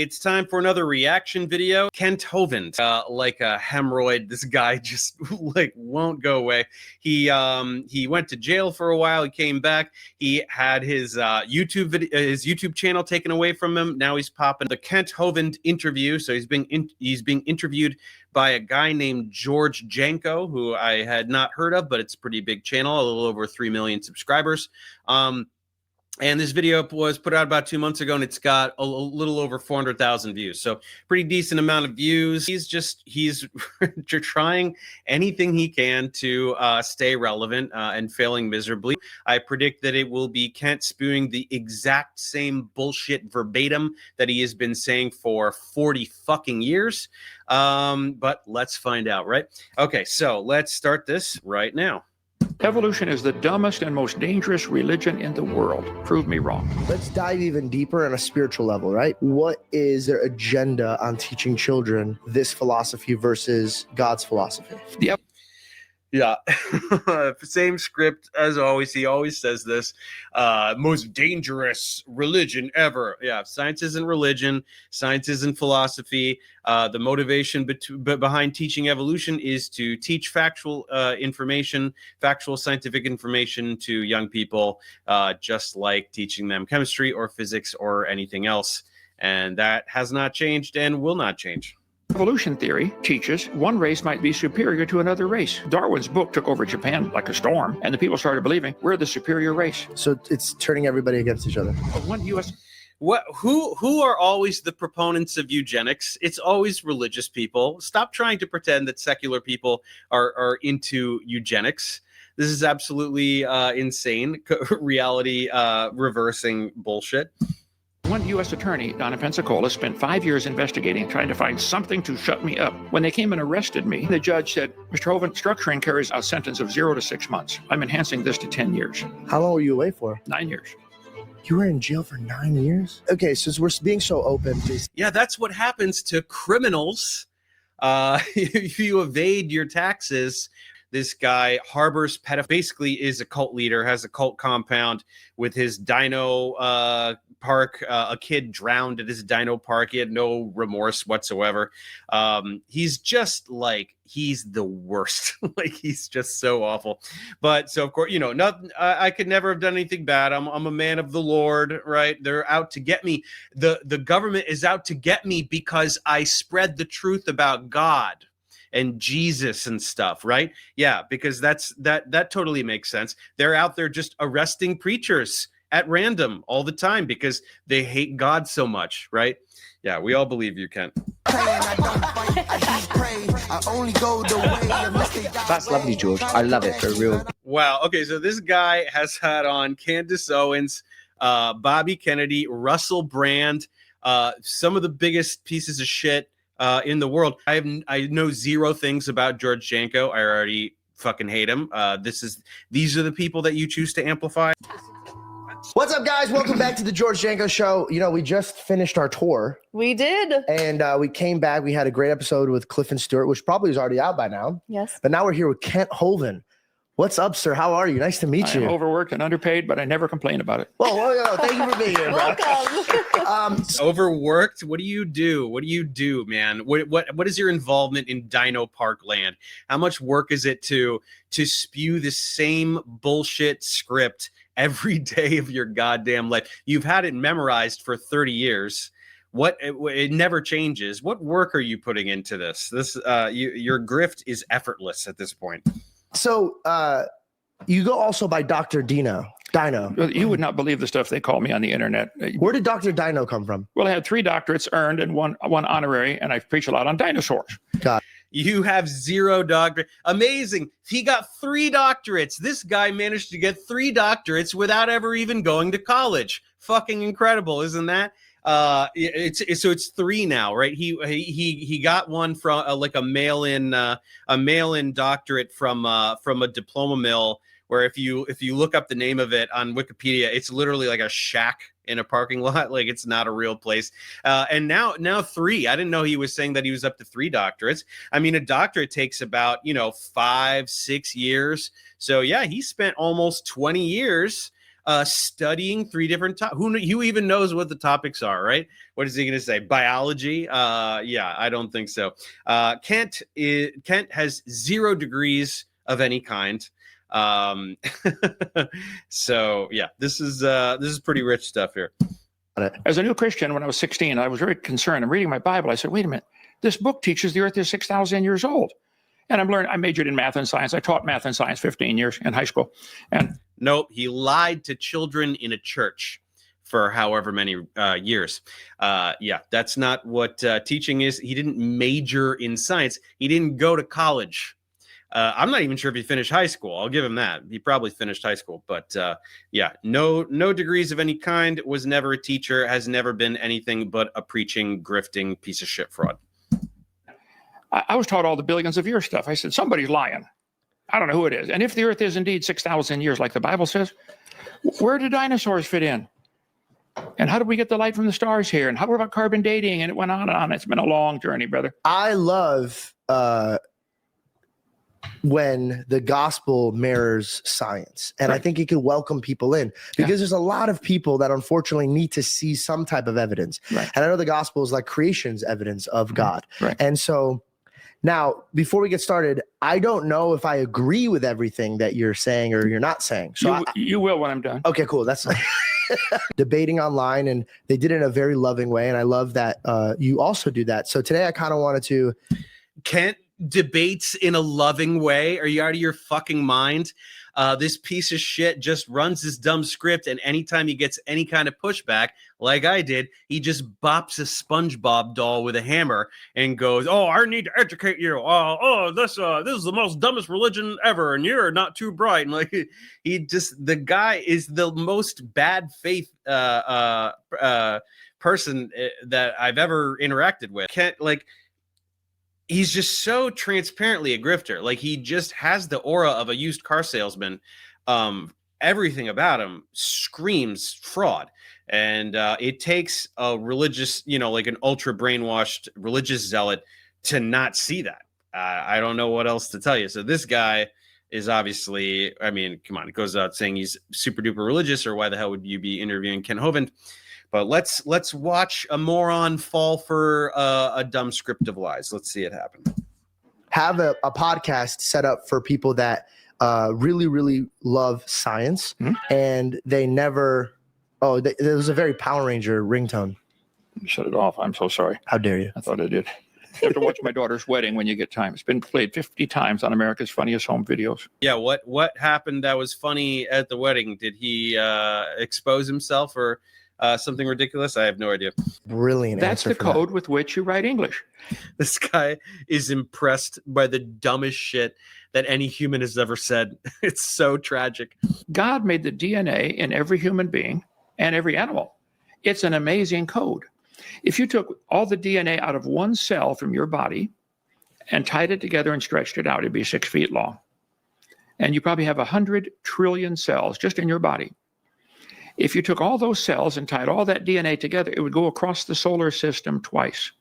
It's time for another reaction video. Kent Hovind, like a hemorrhoid, this guy just like won't go away. He went to jail for a while. He came back. He had his YouTube channel taken away from him. Now he's popping the Kent Hovind interview. So he's being interviewed by a guy named George Janko, who I had not heard of, but it's a pretty big channel, a little over 3 million subscribers. And this video was put out about 2 months ago, and it's got a little over 400,000 views. So pretty decent amount of views. He's trying anything he can to stay relevant and failing miserably. I predict that it will be Kent spewing the exact same bullshit verbatim that he has been saying for 40 fucking years. But let's find out, right? Okay, so let's start this right now. Evolution is the dumbest and most dangerous religion in the world. Prove me wrong. Let's dive even deeper on a spiritual level, right? What is their agenda on teaching children this philosophy versus God's philosophy? Yep. Yeah, same script as always. He always says this, most dangerous religion ever. Yeah, science isn't religion. Science isn't philosophy. The motivation behind teaching evolution is to teach factual information, factual scientific information to young people, just like teaching them chemistry or physics or anything else. And that has not changed and will not change. Evolution theory teaches one race might be superior to another race. Darwin's book took over Japan like a storm, and the people started believing we're the superior race. So it's turning everybody against each other. One U.S. Who are always the proponents of eugenics? It's always religious people. Stop trying to pretend that secular people are into eugenics. This is absolutely insane, reality reversing bullshit. One U.S. attorney down in Pensacola spent 5 years investigating, trying to find something to shut me up. When they came and arrested me, the judge said, Mr. Hovind, structuring carries a sentence of 0 to 6 months. I'm enhancing this to 10 years. How long were you away for? 9 years. You were in jail for 9 years? Okay, since we're being so open, please. Yeah, that's what happens to criminals. If you evade your taxes. This guy harbors pedophiles, basically is a cult leader, has a cult compound with his dino park. A kid drowned at his dino park. He had no remorse whatsoever. He's just like, he's the worst. Like, he's just so awful. But so, of course, you know, I could never have done anything bad. I'm a man of the Lord, right? They're out to get me. The government is out to get me because I spread the truth about God and Jesus and stuff, right? Yeah, because that totally makes sense. They're out there just arresting preachers at random all the time because they hate God so much, right? Yeah, we all believe you, Kent. That's lovely, George. I love it, for real. Wow. Okay, so this guy has had on Candace Owens, Bobby Kennedy, Russell Brand, some of the biggest pieces of shit in the world. I know zero things about George Janko. I already fucking hate him. These are the people that you choose to amplify. What's up, guys? Welcome back to the George Janko Show. You know, we just finished our tour. We did. And we came back. We had a great episode with Cliff and Stewart, which probably is already out by now. Yes. But now we're here with Kent Hovind. What's up, sir? How are you? Nice to meet you. I'm overworked and underpaid, but I never complain about it. Well, thank you for being here, bro. Welcome. Overworked? What do you do? What do you do, man? What is your involvement in Dino Park land? How much work is it to spew the same bullshit script every day of your goddamn life? You've had it memorized for 30 years. It never changes. What work are you putting into this? Your grift is effortless at this point. So you go also by Dr. Dino. You would not believe the stuff they call me on the internet. Where did Dr. Dino come from? Well, I had 3 doctorates earned and one honorary, and I preach a lot on dinosaurs. God. You have 0 doctorate. Amazing. He got 3 doctorates. This guy managed to get 3 doctorates without ever even going to college. Fucking incredible, isn't that? It's 3 now, right? He got one from like a mail-in doctorate from a diploma mill, where if you look up the name of it on Wikipedia, it's literally like a shack in a parking lot. Like, it's not a real place. And now 3. I didn't know he was saying that he was up to 3 doctorates. I mean, a doctorate takes about 5-6 years. So yeah, he spent almost 20 years studying 3 different topics. Who even knows what the topics are, right? What is he going to say? Biology? Yeah, I don't think so. Kant has 0 degrees of any kind. So yeah, this is pretty rich stuff here. As a new Christian, when I was 16, I was very concerned. I'm reading my Bible. I said, wait a minute, this book teaches the earth is 6,000 years old. And I majored in math and science. I taught math and science 15 years in high school. And nope, he lied to children in a church for however many years. Yeah, that's not what teaching is. He didn't major in science. He didn't go to college. I'm not even sure if he finished high school. I'll give him that. He probably finished high school. But yeah, no degrees of any kind, was never a teacher, has never been anything but a preaching, grifting piece of shit fraud. I was taught all the billions of years stuff. I said, somebody's lying. I don't know who it is. And if the earth is indeed 6,000 years, like the Bible says, where do dinosaurs fit in? And how did we get the light from the stars here? And how about carbon dating? And it went on and on. It's been a long journey, brother. I love when the gospel mirrors science. And I think it can welcome people in, because there's a lot of people that unfortunately need to see some type of evidence. And I know the gospel is like creation's evidence of God. And so now, before we get started, I don't know if I agree with everything that you're saying or you're not saying. So you will when I'm done. Okay, cool. That's debating online, and they did it in a very loving way. And I love that you also do that. So today I kind of wanted to... Kent debates in a loving way. Are you out of your fucking mind? This piece of shit just runs this dumb script, and anytime he gets any kind of pushback, like I did, he just bops a SpongeBob doll with a hammer and goes, "Oh, I need to educate you. This is the most dumbest religion ever, and you're not too bright." And like, the guy is the most bad faith person that I've ever interacted with. He's just so transparently a grifter. Like, he just has the aura of a used car salesman. Everything about him screams fraud. And it takes a religious, like an ultra brainwashed religious zealot to not see that. I don't know what else to tell you. So this guy is obviously, I mean, come on, it goes out saying he's super duper religious, or why the hell would you be interviewing Ken Hovind? But let's watch a moron fall for a dumb script of lies. Let's see it happen. Have a podcast set up for people that really, really love science, and they never... Oh, there was a very Power Ranger ringtone. Shut it off. I'm so sorry. How dare you? I thought I did. You have to watch my daughter's wedding when you get time. It's been played 50 times on America's Funniest Home Videos. Yeah, what happened that was funny at the wedding? Did he expose himself or... something ridiculous? I have no idea. Brilliant. That's the code with which you write English. This guy is impressed by the dumbest shit that any human has ever said. It's so tragic. God made the DNA in every human being and every animal. It's an amazing code. If you took all the DNA out of one cell from your body and tied it together and stretched it out, it'd be 6 feet long. And you probably have 100 trillion cells just in your body. If you took all those cells and tied all that DNA together, it would go across the solar system twice.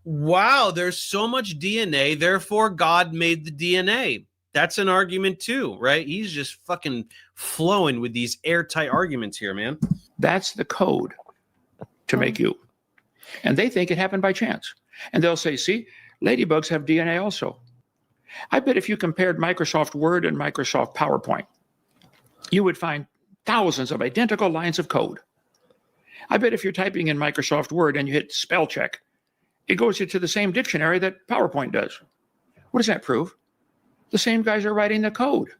Wow, there's so much DNA, therefore God made the DNA. That's an argument too, right? He's just fucking flowing with these airtight arguments here, man. That's the code to make you. And they think it happened by chance. And they'll say, see, ladybugs have DNA also. I bet if you compared Microsoft Word and Microsoft PowerPoint, you would find thousands of identical lines of code. I bet if you're typing in Microsoft Word and you hit spell check, it goes into the same dictionary that PowerPoint does. What does that prove? The same guys are writing the code.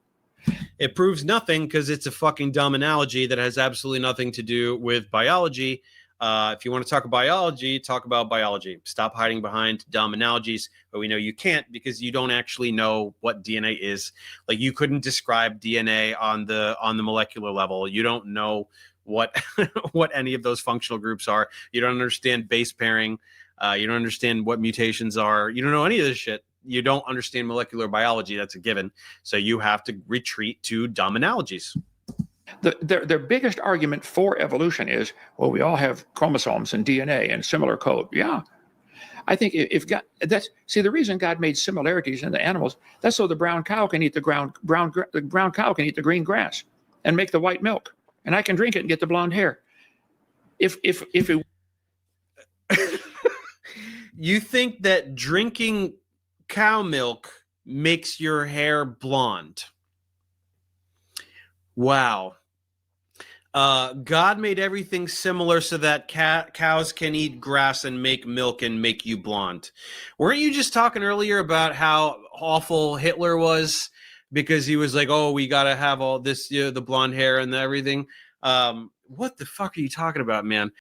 It proves nothing, because it's a fucking dumb analogy that has absolutely nothing to do with biology. If you want to talk biology, talk about biology. Stop hiding behind dumb analogies. But we know you can't, because you don't actually know what DNA is. Like, you couldn't describe DNA on the molecular level. You don't know what what any of those functional groups are. You don't understand base pairing. You don't understand what mutations are. You don't know any of this shit. You don't understand molecular biology. That's a given. So you have to retreat to dumb analogies. Their biggest argument for evolution is, well, we all have chromosomes and DNA and similar code. Yeah. I think if God, the reason God made similarities in the animals, that's so the brown cow can eat the brown cow can eat the green grass and make the white milk. and I can drink it and get the blonde hair. If it You think that drinking cow milk makes your hair blonde? Wow. God made everything similar so that cows can eat grass and make milk and make you blonde. Weren't you just talking earlier about how awful Hitler was because he was like, oh, we got to have all this, the blonde hair and everything? What the fuck are you talking about, man?